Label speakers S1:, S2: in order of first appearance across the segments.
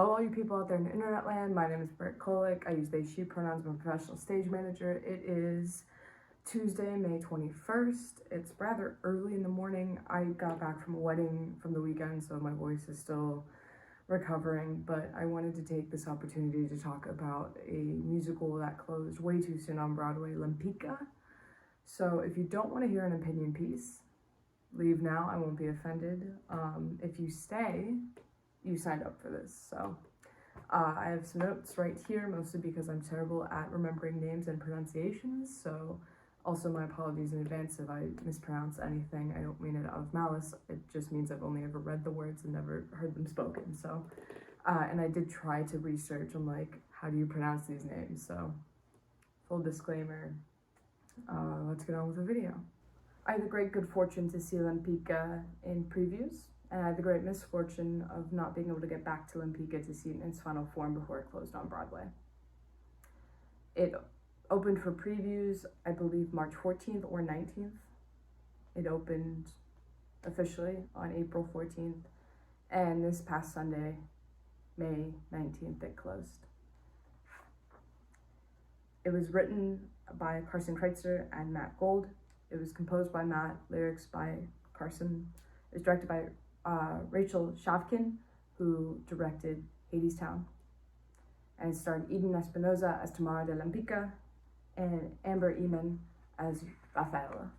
S1: Hello, all you people out there in internet land. My name is Britt Kolick. I use they, she pronouns. I'm a professional stage manager. It is Tuesday, May 21st. It's rather early in the morning. I got back from a wedding from the weekend, so my voice is still recovering, but I wanted to take this opportunity to talk about a musical that closed way too soon on Broadway, Lempicka. So if you don't want to hear an opinion piece, leave now. I won't be offended. If you stay, you signed up for this. So I have some notes right here, mostly because I'm terrible at remembering names and pronunciations. So also my apologies in advance if I mispronounce anything. I don't mean it out of malice. It just means I've only ever read the words and never heard them spoken. So, and I did try to research on like, how do you pronounce these names? So full disclaimer, let's get on with the video. I had the great good fortune to see Lempicka in previews, and I had the great misfortune of not being able to get back to Lempicka to see it in its final form before it closed on Broadway. It opened for previews, I believe, March 14th or 19th. It opened officially on April 14th, and this past Sunday, May 19th, it closed. It was written by Carson Kreitzer and Matt Gold. It was composed by Matt, lyrics by Carson. It was directed by Rachel Shavkin, who directed Hadestown. And it starred Eden Espinosa as Tamara de Lempicka and Amber Eman as Rafaela.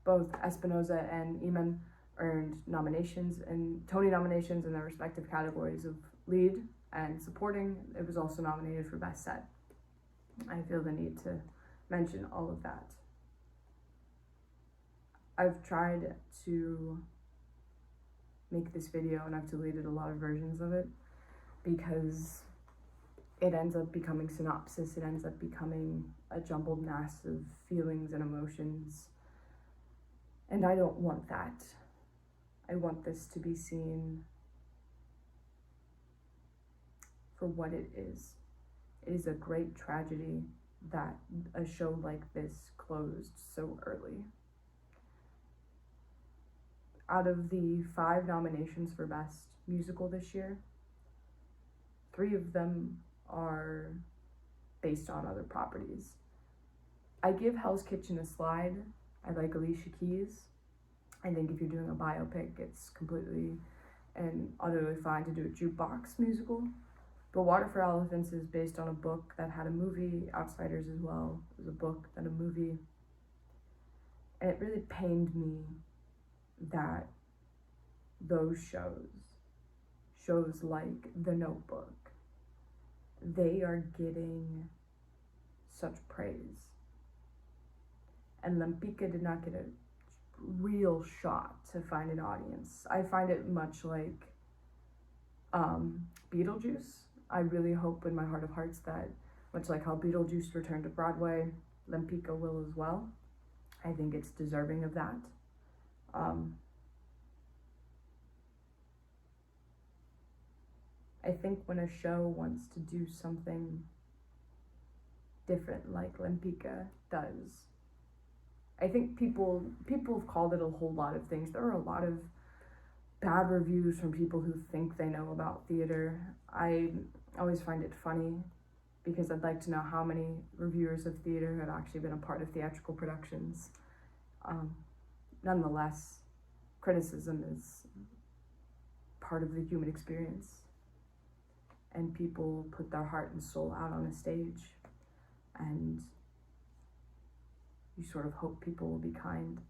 S1: Both Espinosa and Eman earned nominations and Tony nominations in their respective categories of lead and supporting. It was also nominated for Best Set. I feel the need to mention all of that. I've tried to make this video and I've deleted a lot of versions of it because it ends up becoming synopsis. It ends up becoming a jumbled mass of feelings and emotions. And I don't want that. I want this to be seen for what it is. It is a great tragedy that a show like this closed so early. Out of the 5 nominations for Best Musical this year, 3 of them are based on other properties. I give Hell's Kitchen a slide. I like Alicia Keys. I think if you're doing a biopic, it's completely and utterly fine to do a jukebox musical. But Water for Elephants is based on a book that had a movie, Outsiders as well. It was a book, then a movie. And it really pained me that those shows like The Notebook, they are getting such praise. And Lempicka did not get a real shot to find an audience. I find it much like Beetlejuice. I really hope in my heart of hearts that, much like how Beetlejuice returned to Broadway, Lempicka will as well. I think it's deserving of that. I think when a show wants to do something different like Lempicka does, I think people have called it a whole lot of things. There are a lot of bad reviews from people who think they know about theater. I always find it funny because I'd like to know how many reviewers of theater have actually been a part of theatrical productions. Nonetheless, criticism is part of the human experience, and people put their heart and soul out on a stage, and you sort of hope people will be kind.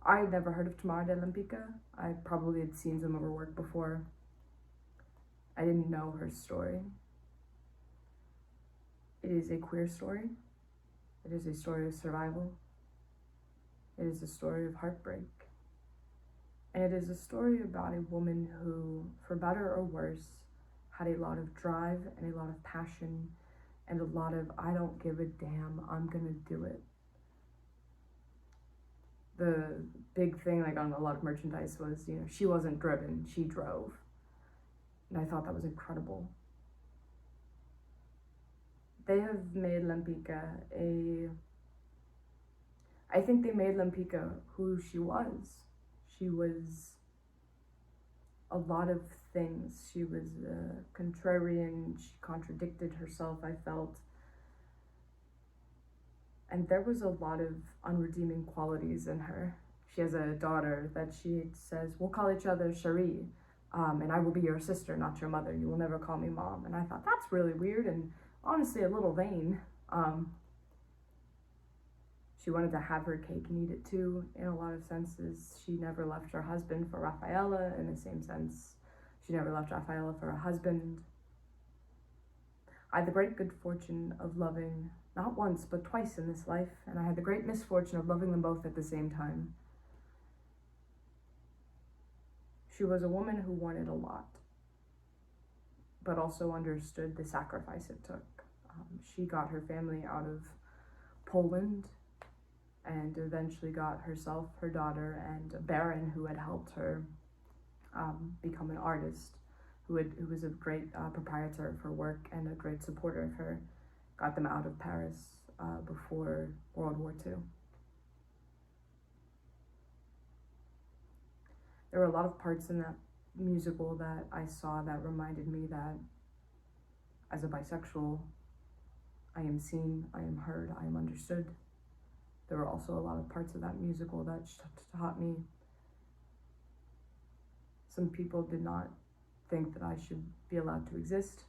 S1: I had never heard of Tamara de Lempicka. I probably had seen some of her work before. I didn't know her story. It is a queer story. It is a story of survival. It is a story of heartbreak. And it is a story about a woman who, for better or worse, had a lot of drive and a lot of passion and a lot of, I don't give a damn, I'm gonna do it. The big thing like on a lot of merchandise was, you know, she wasn't driven, she drove. And I thought that was incredible. They have made Lempicka I think they made Lempicka who she was. She was a lot of things. She was contrarian, she contradicted herself, I felt. And there was a lot of unredeeming qualities in her. She has a daughter that she says, we'll call each other Cherie, and I will be your sister, not your mother. You will never call me mom. And I thought, that's really weird and honestly a little vain. She wanted to have her cake and eat it too, in a lot of senses. She never left her husband for Rafaela. In the same sense, she never left Rafaela for a husband. I had the great good fortune of loving not once, but twice in this life, and I had the great misfortune of loving them both at the same time. She was a woman who wanted a lot, but also understood the sacrifice it took. She got her family out of Poland and eventually got herself, her daughter, and a baron who had helped her become an artist, who was a great proprietor of her work and a great supporter of her, got them out of Paris before World War II. There were a lot of parts in that musical that I saw that reminded me that as a bisexual, I am seen, I am heard, I am understood. There were also a lot of parts of that musical that taught me some people did not think that I should be allowed to exist.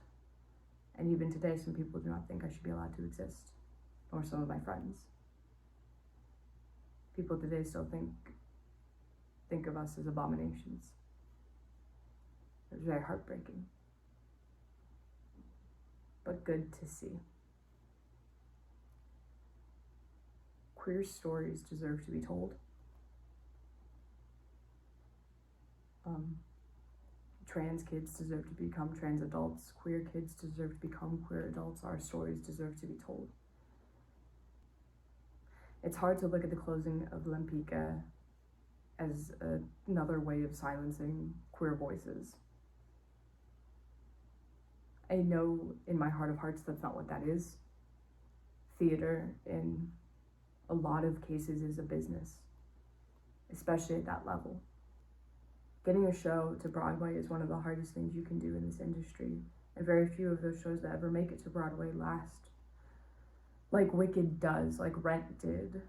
S1: And even today, some people do not think I should be allowed to exist, nor some of my friends. People today still think of us as abominations. It was very heartbreaking, but good to see. Queer stories deserve to be told. Trans kids deserve to become trans adults. Queer kids deserve to become queer adults. Our stories deserve to be told. It's hard to look at the closing of Lempicka as another way of silencing queer voices. I know in my heart of hearts that's not what that is. Theater, in a lot of cases, is a business, especially at that level. Getting a show to Broadway is one of the hardest things you can do in this industry, and very few of those shows that ever make it to Broadway last. Like Wicked does, like Rent did.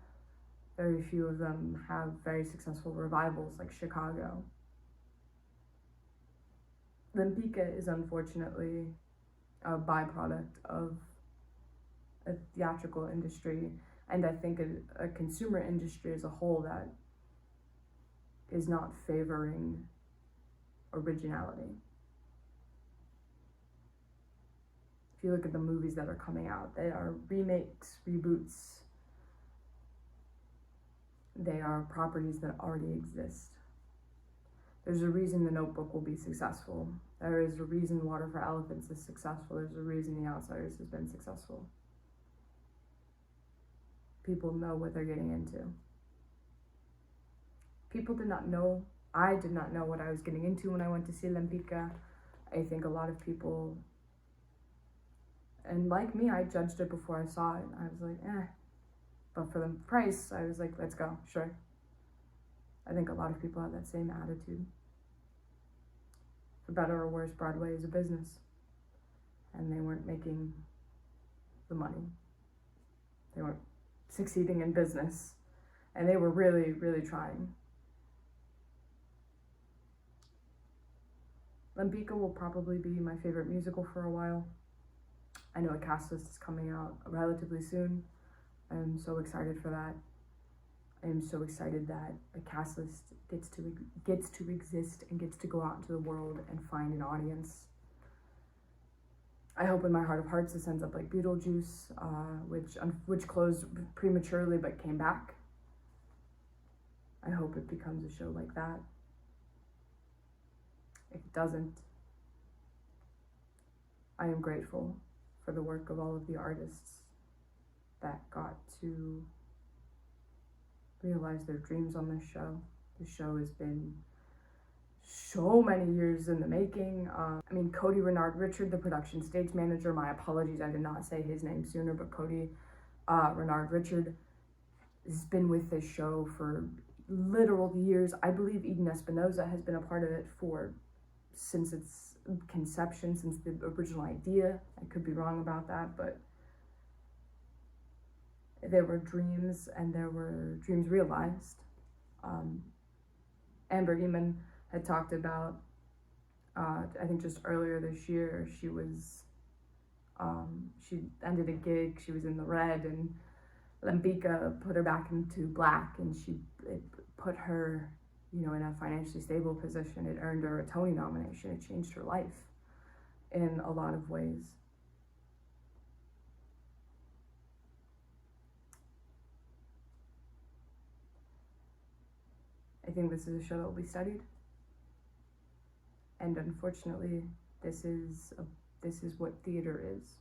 S1: Very few of them have very successful revivals like Chicago. Lempicka is unfortunately a byproduct of a theatrical industry, and I think a consumer industry as a whole that is not favoring originality. If you look at the movies that are coming out, they are remakes, reboots. They are properties that already exist. There's a reason The Notebook will be successful. There is a reason Water for Elephants is successful. There's a reason The Outsiders has been successful. People know what they're getting into. People did not know, I did not know what I was getting into when I went to see Lempicka. I think a lot of people, and like me, I judged it before I saw it. I was like, eh. But for the price, I was like, let's go, sure. I think a lot of people have that same attitude. For better or worse, Broadway is a business. And they weren't making the money. They weren't succeeding in business. And they were really, really trying. Lempicka will probably be my favorite musical for a while. I know a cast list is coming out relatively soon. I'm so excited for that. I am so excited that a cast list gets to exist and gets to go out into the world and find an audience. I hope in my heart of hearts this ends up like Beetlejuice, which closed prematurely but came back. I hope it becomes a show like that. If it doesn't, I am grateful for the work of all of the artists that got to realize their dreams on this show. This show has been so many years in the making. Cody Renard Richard, the production stage manager, my apologies, I did not say his name sooner, but Cody Renard Richard has been with this show for literal years. I believe Eden Espinosa has been a part of it for since its conception, since the original idea. I could be wrong about that, but there were dreams, and there were dreams realized. Amber Eamon had talked about, I think just earlier this year, she ended a gig, she was in the red, and Lempicka put her back into black, and it put her, in a financially stable position. It earned her a Tony nomination. It changed her life in a lot of ways. I think this is a show that will be studied, and unfortunately, this is what theater is.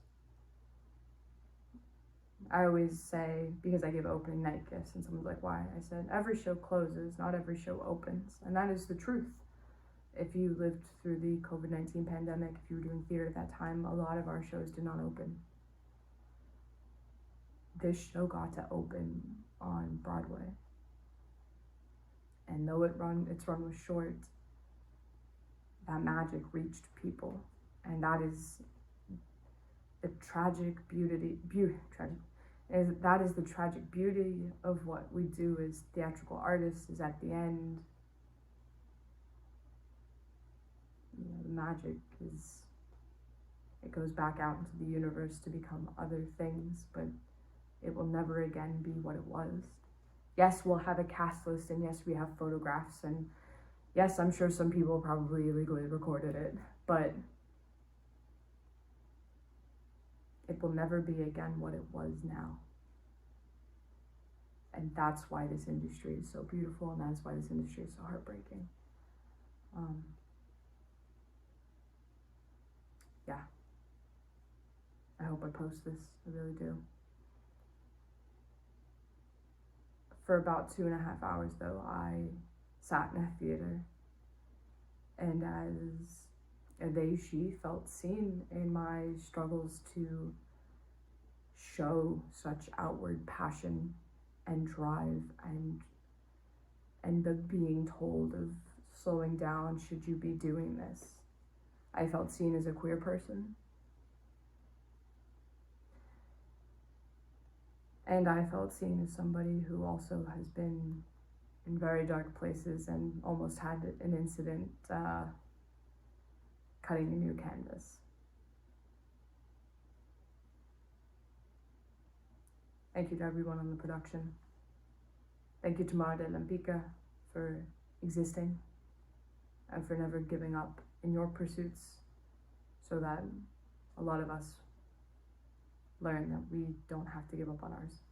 S1: I always say, because I give opening night gifts, and someone's like, why? I said, every show closes, not every show opens, and that is the truth. If you lived through the COVID-19 pandemic, if you were doing theater at that time, a lot of our shows did not open. This show got to open on Broadway. And though its run was short, that magic reached people. And that is the tragic beauty of what we do as theatrical artists, is at the end, the magic it goes back out into the universe to become other things, but it will never again be what it was. Yes, we'll have a cast list, and yes, we have photographs, and yes, I'm sure some people probably illegally recorded it, but it will never be again what it was now. And that's why this industry is so beautiful, and that's why this industry is so heartbreaking. Yeah. I hope I post this, I really do. For about 2.5 hours, though, I sat in a theater, and she felt seen in my struggles to show such outward passion and drive, and the being told of slowing down, should you be doing this? I felt seen as a queer person. And I felt seen as somebody who also has been in very dark places and almost had an incident cutting a new canvas. Thank you to everyone on the production. Thank you to Marta Lempicka for existing and for never giving up in your pursuits, so that a lot of us learn that we don't have to give up on ours.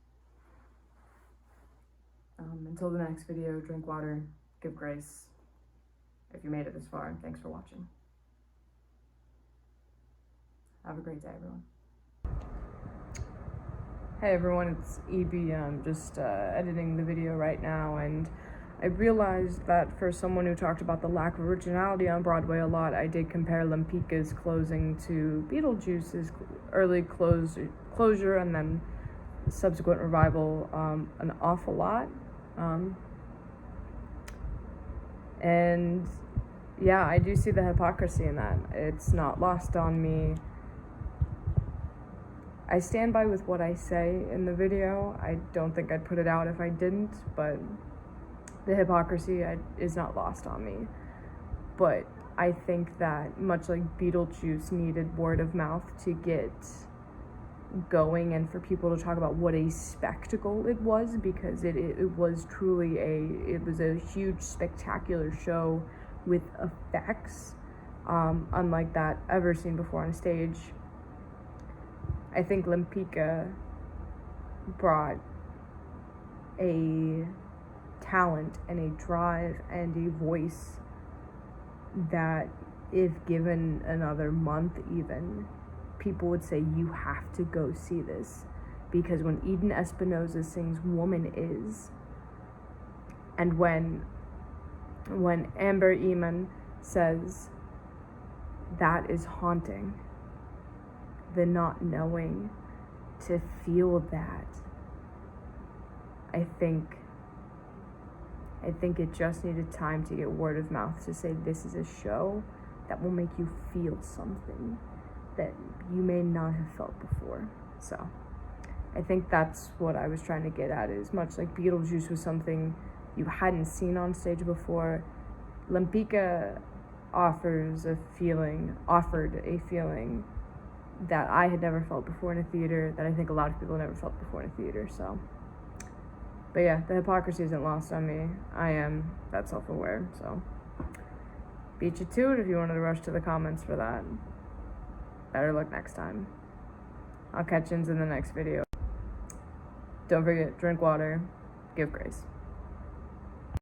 S1: Until the next video, drink water, give grace. If you made it this far, and thanks for watching. Have a great day, everyone. Hey everyone, it's EB. I'm just editing the video right now, and I realized that for someone who talked about the lack of originality on Broadway a lot, I did compare Lempicka's closing to Beetlejuice's early closure and then subsequent revival an awful lot. And yeah, I do see the hypocrisy in that. It's not lost on me. I stand by with what I say in the video. I don't think I'd put it out if I didn't, but the hypocrisy is not lost on me. But I think that much like Beetlejuice needed word of mouth to get going and for people to talk about what a spectacle it was, because it was truly it was a huge spectacular show with effects unlike that ever seen before on stage. I think Lempicka brought a talent and a drive and a voice that, if given another month even, people would say, you have to go see this. Because when Eden Espinosa sings Woman Is, and when Amber Eamon says, that is haunting, the not knowing, to feel that, I think it just needed time to get word of mouth to say, this is a show that will make you feel something that you may not have felt before. So I think that's what I was trying to get at, is much like Beetlejuice was something you hadn't seen on stage before, Lempicka offered a feeling that I had never felt before in a theater, that I think a lot of people never felt before in a theater. So, but yeah, the hypocrisy isn't lost on me. I am that self-aware, so beat you to it if you wanted to rush to the comments for that. Better luck next time. I'll catch you in the next video. Don't forget, drink water, give grace.